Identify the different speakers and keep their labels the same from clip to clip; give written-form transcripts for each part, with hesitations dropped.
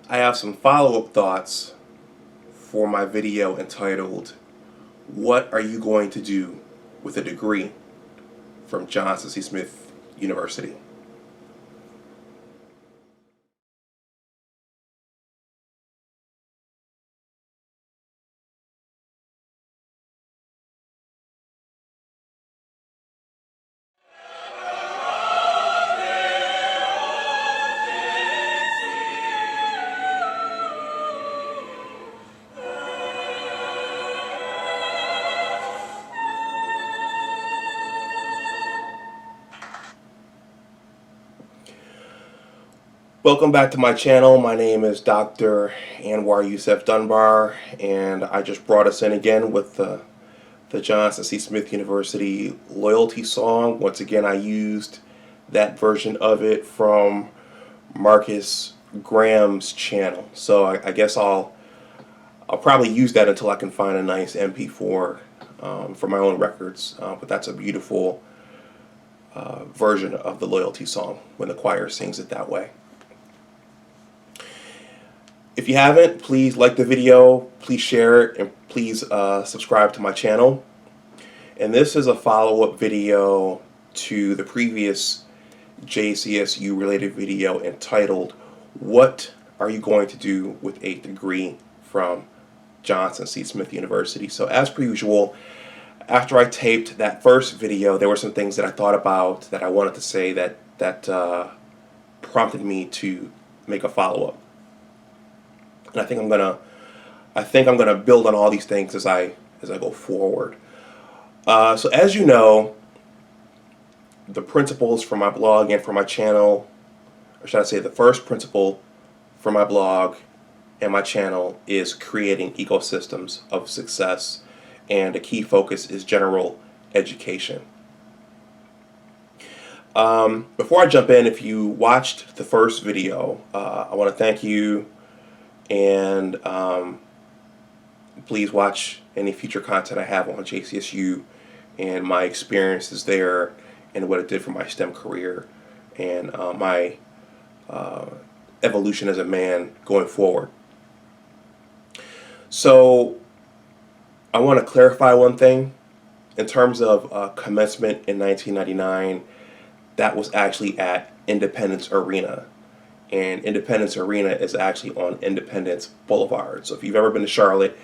Speaker 1: I have some follow-up thoughts for my video entitled, "What are you going to do with a degree from Johnson C. Smith University?" Welcome back to my channel. My name is Dr. Anwar Youssef Dunbar, and I just brought us in again with the Johnson C. Smith University loyalty song. Once again, I used that version of it from Marcus Graham's channel. So I guess I'll probably use that until I can find a nice MP4 for my own records. But that's a beautiful version of the loyalty song when the choir sings it that way. If you haven't, please like the video, please share it, and please subscribe to my channel. And this is a follow-up video to the previous JCSU related video entitled, "What are you going to do with a degree from Johnson C. Smith University?" So as per usual, after I taped that first video, there were some things that I thought about that I wanted to say that prompted me to make a follow-up. And I think I'm gonna build on all these things as I go forward. So as you know, the principles for my blog and for my channel, or should I say the first principle for my blog and my channel, is creating ecosystems of success, and a key focus is general education. Before I jump in, if you watched the first video, I want to thank you, and please watch any future content I have on JCSU and my experiences there and what it did for my STEM career and my evolution as a man going forward. So I want to clarify one thing. In terms of commencement in 1999, that was actually at Independence Arena. And Independence Arena is actually on Independence Boulevard. So if you've ever been to Charlotte,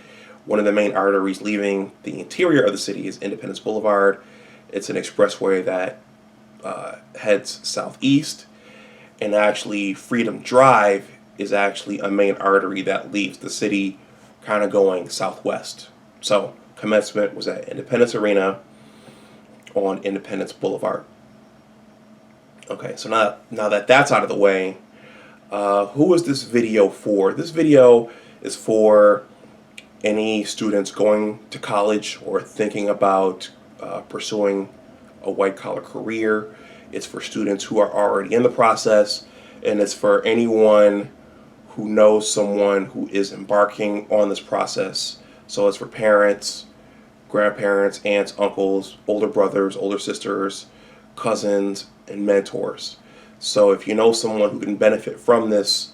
Speaker 1: one of the main arteries leaving the interior of the city is Independence Boulevard. It's an expressway that heads southeast, and actually Freedom Drive is actually a main artery that leaves the city kind of going southwest. So commencement was at Independence Arena on Independence Boulevard. Okay, so now that that's out of the way, who is this video for? This video is for any students going to college or thinking about pursuing a white-collar career. It's for students who are already in the process, and it's for anyone who knows someone who is embarking on this process. So it's for parents, grandparents, aunts, uncles, older brothers, older sisters, cousins, and mentors. So if you know someone who can benefit from this,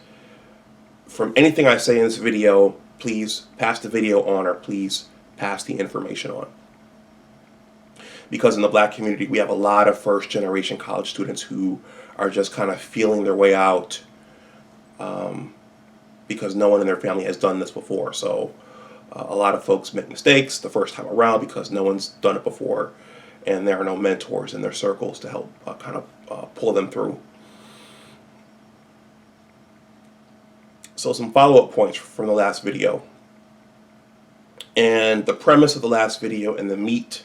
Speaker 1: from anything I say in this video, please pass the video on, or please pass the information on. Because in the black community, we have a lot of first-generation college students who are just kind of feeling their way out because no one in their family has done this before. So a lot of folks make mistakes the first time around because no one's done it before, and there are no mentors in their circles to help kind of pull them through. So some follow-up points from the last video. And the premise of the last video and the meat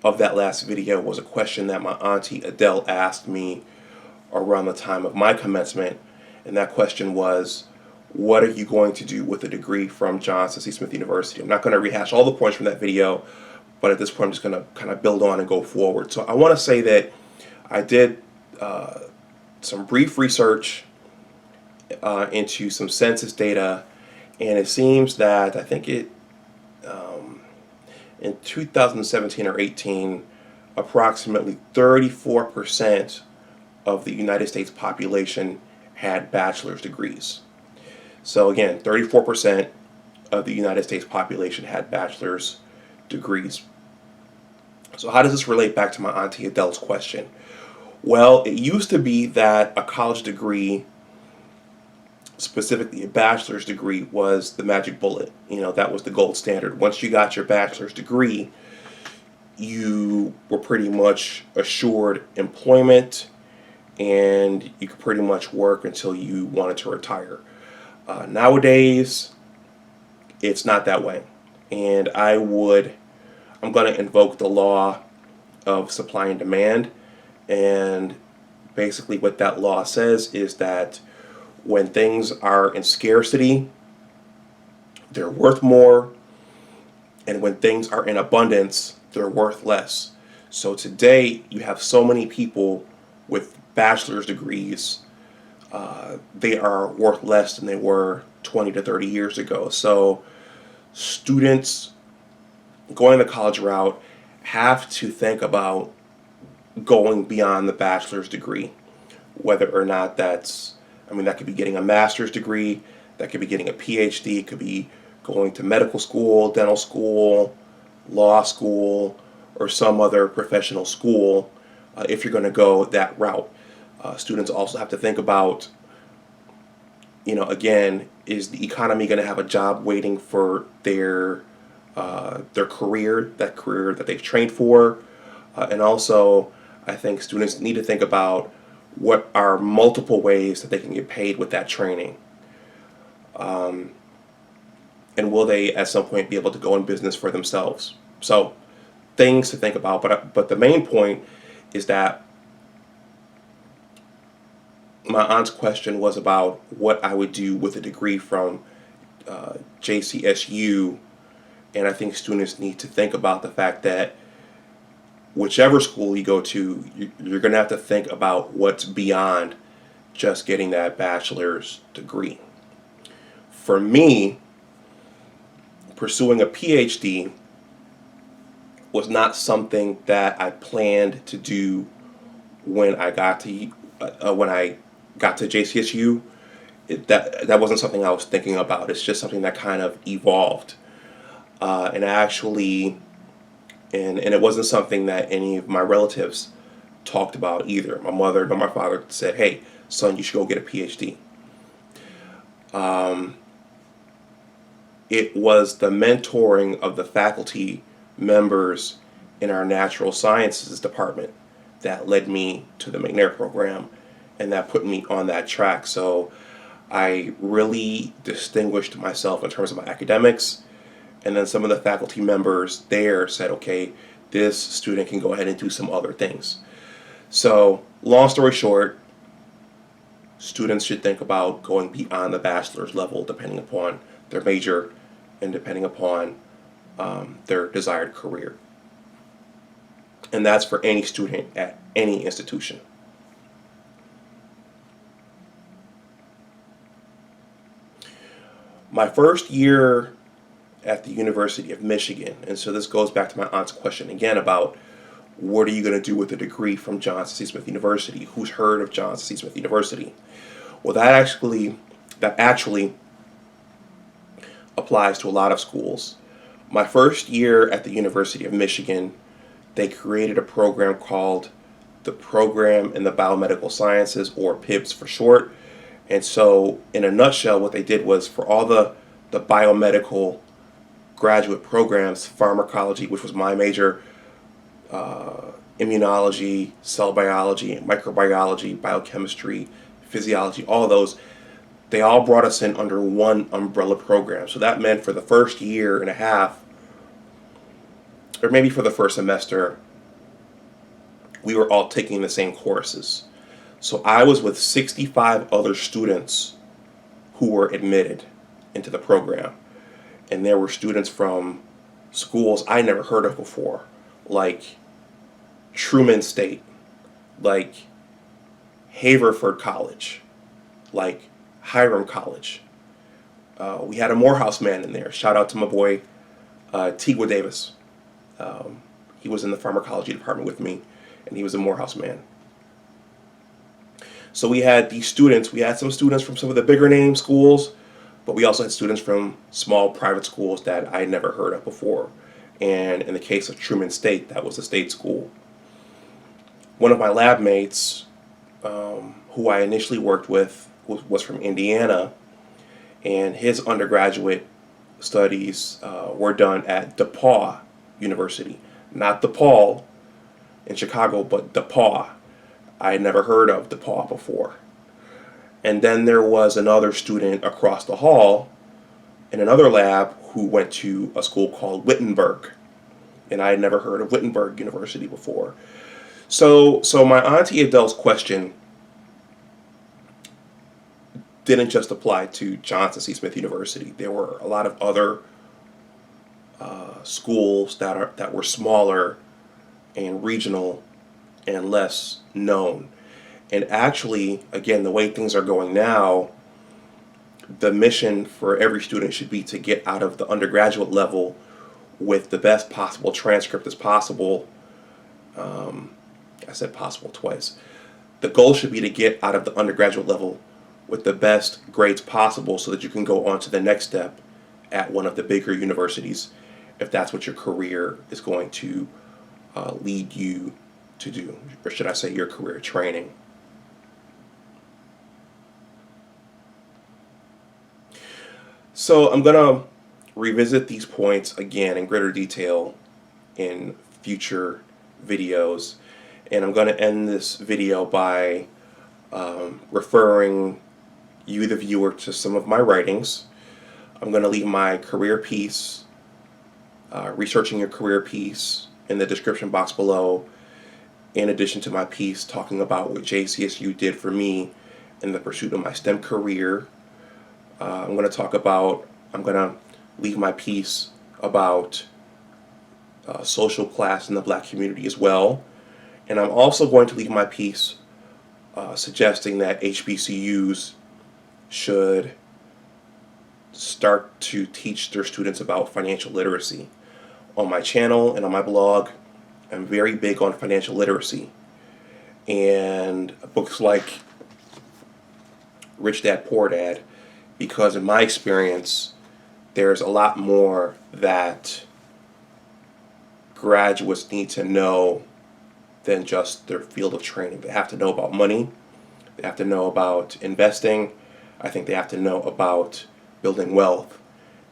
Speaker 1: of that last video was a question that my Auntie Adele asked me around the time of my commencement. And that question was, what are you going to do with a degree from Johnson C. Smith University? I'm not going to rehash all the points from that video, but at this point I'm just going to kind of build on and go forward. So I want to say that I did some brief research into some census data, and it seems that I think in 2017 or 18, approximately 34% of the United States population had bachelor's degrees. So again, 34% of the United States population had bachelor's degrees. So how does this relate back to my Auntie Adele's question? Well, it used to be that a college degree, specifically a bachelor's degree, was the magic bullet. That was the gold standard. Once you got your bachelor's degree, you were pretty much assured employment, and you could pretty much work until you wanted to retire. Nowadays, it's not that way. And I'm going to invoke the law of supply and demand. And basically, what that law says is that when things are in scarcity, they're worth more. And when things are in abundance, they're worth less. So today, you have so many people with bachelor's degrees, they are worth less than they were 20 to 30 years ago. So students going the college route have to think about going beyond the bachelor's degree, whether or not that could be getting a master's degree, that could be getting a PhD, it could be going to medical school, dental school, law school, or some other professional school if you're going to go that route. Students also have to think about, again, is the economy going to have a job waiting for their career, that career that they've trained for? And also, I think students need to think about what are multiple ways that they can get paid with that training. And will they at some point be able to go in business for themselves? So things to think about. But the main point is that my aunt's question was about what I would do with a degree from JCSU. And I think students need to think about the fact that whichever school you go to, you're going to have to think about what's beyond just getting that bachelor's degree. For me, pursuing a PhD was not something that I planned to do when I got to JCSU. That wasn't something I was thinking about. It's just something that kind of evolved, and it wasn't something that any of my relatives talked about either. My mother nor my father said, "Hey, son, you should go get a PhD." It was the mentoring of the faculty members in our natural sciences department that led me to the McNair program, and that put me on that track. So I really distinguished myself in terms of my academics, and then some of the faculty members there said, okay, this student can go ahead and do some other things. So long story short, students should think about going beyond the bachelor's level depending upon their major and depending upon their desired career. And that's for any student at any institution. My first year at the University of Michigan, and so this goes back to my aunt's question again about what are you going to do with a degree from Johnson C. Smith University? Who's heard of Johnson C. Smith University? Well, that actually applies to a lot of schools. My first year at the University of Michigan, they created a program called the Program in the Biomedical Sciences, or PIBS for short. And so, in a nutshell, what they did was for all the biomedical graduate programs, pharmacology, which was my major, immunology, cell biology, microbiology, biochemistry, physiology, all of those, they all brought us in under one umbrella program. So that meant for the first year and a half, or maybe for the first semester, we were all taking the same courses. So I was with 65 other students who were admitted into the program. And there were students from schools I never heard of before, like Truman State, like Haverford College, like Hiram College. We had a Morehouse man in there. Shout out to my boy Tigwa Davis. He was in the pharmacology department with me, and he was a Morehouse man. So we had these students. We had some students from some of the bigger name schools, But we also had students from small private schools that I had never heard of before. And in the case of Truman State, that was a state school. One of my lab mates, who I initially worked with, was from Indiana, and his undergraduate studies were done at DePauw University. Not DePaul in Chicago, but DePauw. I had never heard of DePauw before. And then there was another student across the hall in another lab who went to a school called Wittenberg. And I had never heard of Wittenberg University before. So my Auntie Adele's question didn't just apply to Johnson C. Smith University. There were a lot of other schools that were smaller and regional and less known. And actually, again, the way things are going now, the mission for every student should be to get out of the undergraduate level with the best possible transcript as possible. I said possible twice. The goal should be to get out of the undergraduate level with the best grades possible so that you can go on to the next step at one of the bigger universities if that's what your career is going to lead you to do, or should I say your career training. So I'm going to revisit these points again in greater detail in future videos, and I'm going to end this video by referring you, the viewer, to some of my writings. I'm going to leave my career piece, researching your career piece, in the description box below, in addition to my piece talking about what JCSU did for me in the pursuit of my STEM career. I'm going to leave my piece about social class in the black community as well. And I'm also going to leave my piece suggesting that HBCUs should start to teach their students about financial literacy. On my channel and on my blog, I'm very big on financial literacy. And books like Rich Dad Poor Dad, because in my experience, there's a lot more that graduates need to know than just their field of training. They have to know about money. They have to know about investing. I think they have to know about building wealth.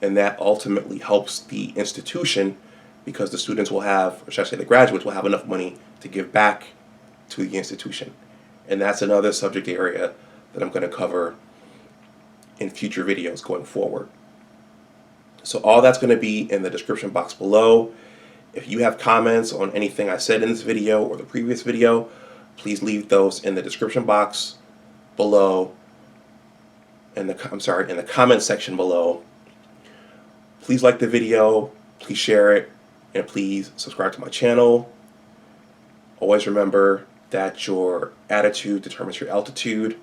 Speaker 1: And that ultimately helps the institution because the students will have, or should I say the graduates will have enough money to give back to the institution. And that's another subject area that I'm going to cover in future videos going forward. So all that's going to be in the description box below. If you have comments on anything I said in this video or the previous video, please leave those in the description box below, in the comment section below. Please like the video, please share it, and please subscribe to my channel. Always remember that your attitude determines your altitude.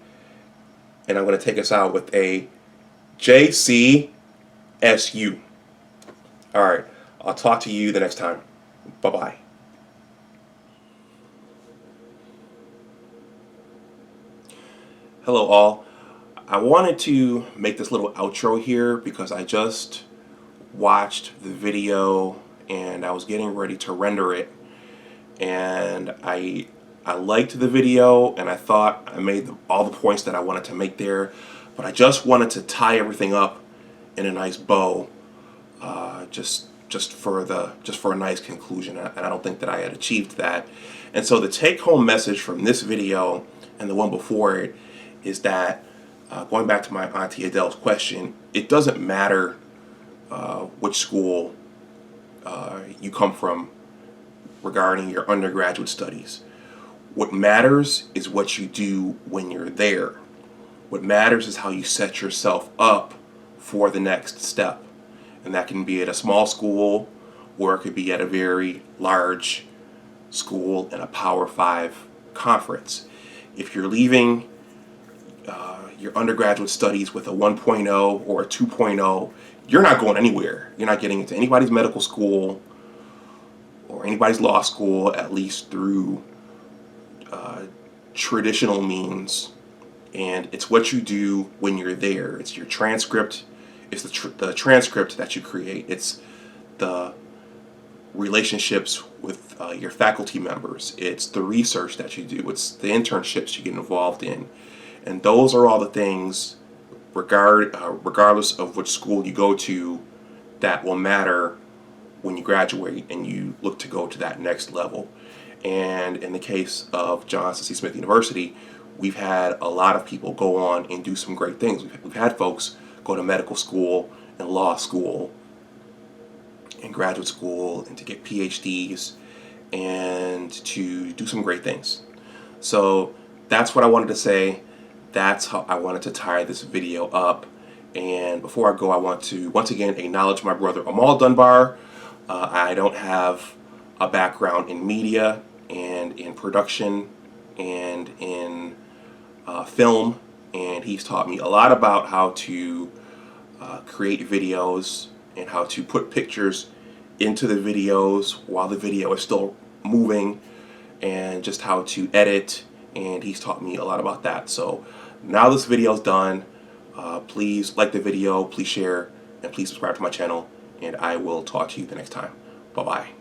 Speaker 1: And I'm going to take us out with a JCSU. All right, I'll talk to you the next time. Bye-bye. Hello all. I wanted to make this little outro here because I just watched the video and I was getting ready to render it, and I liked the video and I thought I made all the points that I wanted to make there, but I just wanted to tie everything up in a nice bow, just for a nice conclusion, and I don't think that I had achieved that. And so the take-home message from this video and the one before it is that, going back to my Auntie Adele's question, it doesn't matter which school you come from regarding your undergraduate studies. What matters is what you do when you're there. What matters is how you set yourself up for the next step. And that can be at a small school, or it could be at a very large school in a Power 5 conference. If you're leaving your undergraduate studies with a 1.0 or a 2.0, you're not going anywhere. You're not getting into anybody's medical school or anybody's law school, at least through traditional means. And it's what you do when you're there. It's your transcript, It's the transcript that you create. It's the relationships with your faculty members. It's the research that you do. It's the internships you get involved in. And those are all the things, regardless of which school you go to, that will matter when you graduate and you look to go to that next level. And in the case of Johnson C. Smith University, we've had a lot of people go on and do some great things. We've had folks go to medical school and law school and graduate school and to get PhDs and to do some great things. So that's what I wanted to say. That's how I wanted to tie this video up. And before I go, I want to once again acknowledge my brother Amal Dunbar. I don't have a background in media and in production and in film, and he's taught me a lot about how to create videos and how to put pictures into the videos while the video is still moving, and just how to edit, and he's taught me a lot about that. So now this video is done. Please like the video, please share, and please subscribe to my channel, and I will talk to you the next time. Bye-bye.